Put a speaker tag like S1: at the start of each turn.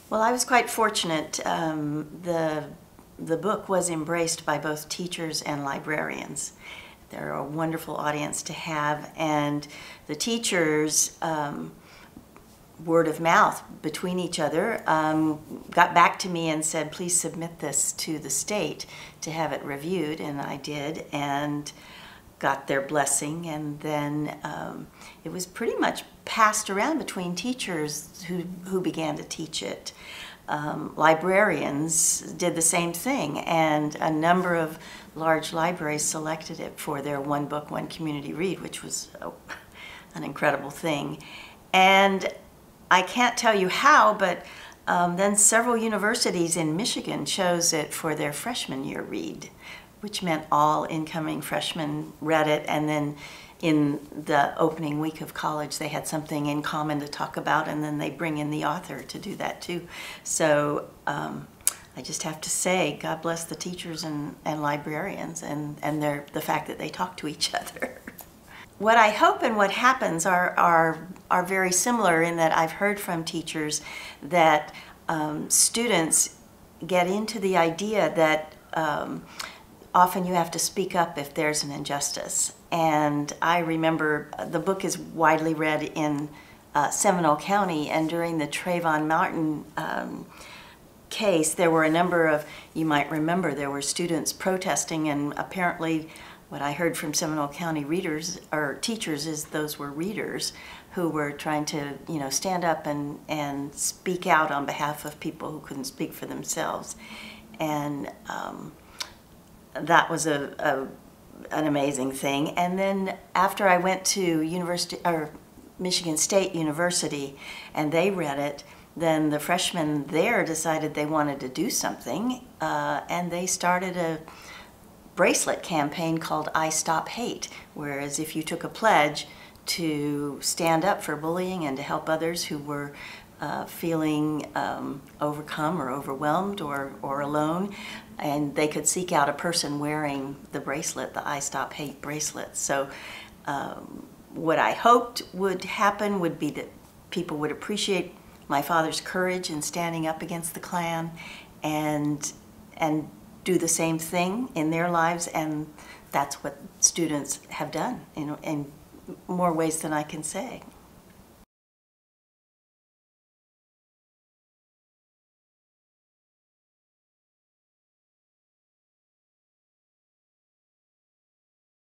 S1: Well, I was quite fortunate. The book was embraced by both teachers and librarians. They're a wonderful audience to have, and the teachers, word of mouth between each other, got back to me and said, please submit this to the state to have it reviewed, and I did, and got their blessing, and then it was pretty much passed around between teachers who began to teach it. Librarians did the same thing, and a number of large libraries selected it for their One Book, One Community Read, which was an incredible thing. And I can't tell you how, but then several universities in Michigan chose it for their freshman year read, which meant all incoming freshmen read it, and then in the opening week of college they had something in common to talk about, and then they bring in the author to do that too. So I just have to say, God bless the teachers and librarians and the fact that they talk to each other. What I hope and what happens are very similar in that I've heard from teachers that students get into the idea that often you have to speak up if there's an injustice. And I remember the book is widely read in Seminole County, and during the Trayvon Martin case, there were a number of, you might remember, there were students protesting, and apparently what I heard from Seminole County readers or teachers is those were readers who were trying to, stand up and speak out on behalf of people who couldn't speak for themselves. And that was an amazing thing. And then after I went to Michigan State University and they read it, then the freshmen there decided they wanted to do something, and they started a bracelet campaign called I Stop Hate, whereas if you took a pledge to stand up for bullying and to help others who were feeling overcome or overwhelmed or alone, and they could seek out a person wearing the bracelet, the I Stop Hate bracelet. So what I hoped would happen would be that people would appreciate my father's courage in standing up against the Klan and do the same thing in their lives, and that's what students have done in more ways than I can say.